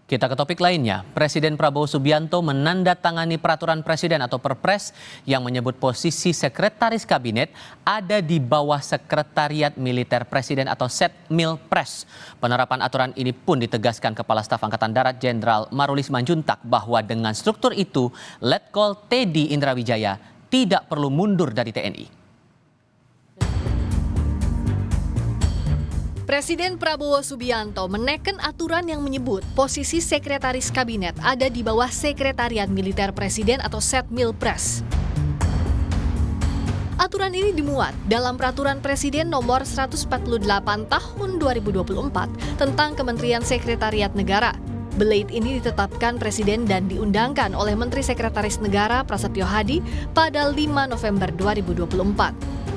Kita ke topik lainnya, Presiden Prabowo Subianto menandatangani peraturan presiden atau Perpres yang menyebut posisi sekretaris kabinet ada di bawah Sekretariat Militer Presiden atau Setmilpres. Penerapan aturan ini pun ditegaskan Kepala Staf Angkatan Darat Jenderal Maruli Simanjuntak bahwa dengan struktur itu, Letkol Teddy Indrawijaya tidak perlu mundur dari TNI. Presiden Prabowo Subianto meneken aturan yang menyebut posisi sekretaris kabinet ada di bawah Sekretariat Militer Presiden atau Setmilpres. Aturan ini dimuat dalam Peraturan Presiden Nomor 148 Tahun 2024 tentang Kementerian Sekretariat Negara. Belait ini ditetapkan Presiden dan diundangkan oleh Menteri Sekretaris Negara Prasetyo Hadi pada 5 November 2024.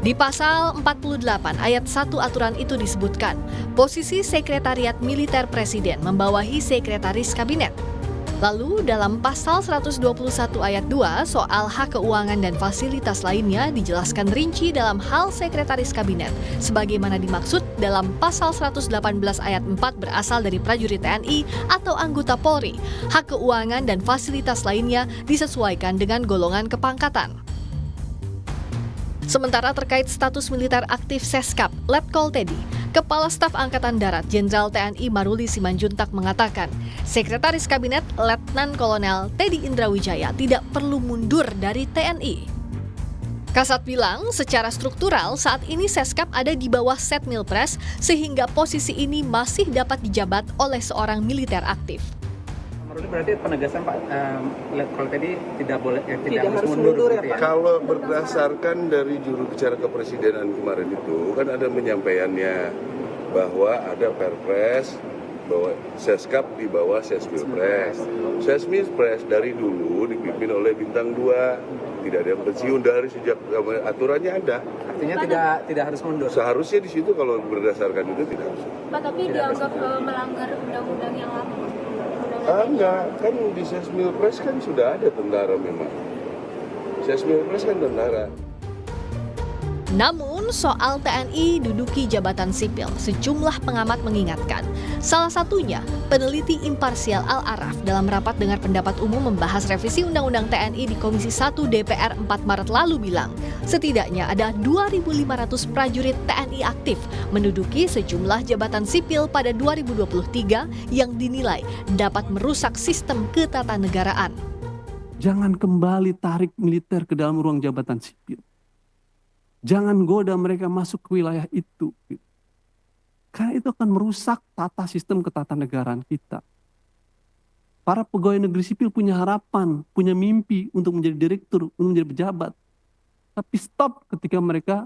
Di pasal 48 ayat 1 aturan itu disebutkan, posisi Sekretariat Militer Presiden membawahi Sekretaris Kabinet. Lalu dalam pasal 121 ayat 2 soal hak keuangan dan fasilitas lainnya dijelaskan rinci dalam hal Sekretaris Kabinet, sebagaimana dimaksud dalam pasal 118 ayat 4 berasal dari prajurit TNI atau anggota Polri. Hak keuangan dan fasilitas lainnya disesuaikan dengan golongan kepangkatan. Sementara terkait status militer aktif Seskap, Letkol Teddy, Kepala Staf Angkatan Darat Jenderal TNI Maruli Simanjuntak mengatakan, Sekretaris Kabinet Letnan Kolonel Teddy Indrawijaya tidak perlu mundur dari TNI. Kasat bilang, secara struktural saat ini Seskap ada di bawah Setmilpres sehingga posisi ini masih dapat dijabat oleh seorang militer aktif. Berarti penegasan Pak Letkol Teddy tidak harus mundur ya Pak? Kalau berdasarkan dari juru bicara kepresidenan kemarin itu kan ada penyampaiannya bahwa ada Perpres bahwa Seskap di bawah Setmilpres. Setmilpres dari dulu dipimpin oleh bintang 2, tidak ada yang pensiun dari sejak aturannya ada. Artinya tidak harus mundur. Seharusnya di situ kalau berdasarkan itu tidak harus. Pak, tapi dianggap melanggar undang-undang yang lama. Enggak, kan di Setmilpres kan sudah ada tentara memang. Setmilpres kan tentara. Namun soal TNI duduki jabatan sipil, sejumlah pengamat mengingatkan. Salah satunya peneliti imparsial Al-Araf dalam rapat dengar pendapat umum membahas revisi Undang-Undang TNI di Komisi 1 DPR 4 Maret lalu bilang, setidaknya ada 2.500 prajurit TNI aktif menduduki sejumlah jabatan sipil pada 2023 yang dinilai dapat merusak sistem ketatanegaraan. Jangan kembali tarik militer ke dalam ruang jabatan sipil. Jangan goda mereka masuk ke wilayah itu. Karena itu akan merusak tata sistem ketatanegaraan kita. Para pegawai negeri sipil punya harapan, punya mimpi untuk menjadi direktur, untuk menjadi pejabat. Tapi stop ketika mereka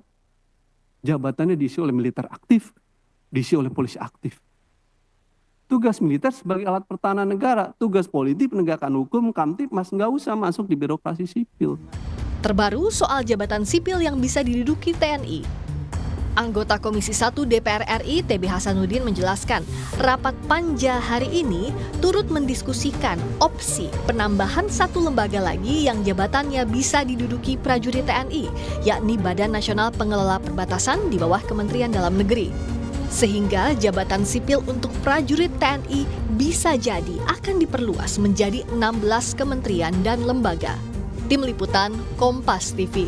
jabatannya diisi oleh militer aktif, diisi oleh polisi aktif. Tugas militer sebagai alat pertahanan negara, tugas politik penegakan hukum, Kamtibmas nggak usah masuk di birokrasi sipil. Terbaru soal jabatan sipil yang bisa diduduki TNI. Anggota Komisi 1 DPR RI TB Hasanuddin menjelaskan, rapat panja hari ini turut mendiskusikan opsi penambahan satu lembaga lagi yang jabatannya bisa diduduki prajurit TNI, yakni Badan Nasional Pengelola Perbatasan di bawah Kementerian Dalam Negeri. Sehingga jabatan sipil untuk prajurit TNI bisa jadi akan diperluas menjadi 16 kementerian dan lembaga. Tim Liputan Kompas TV.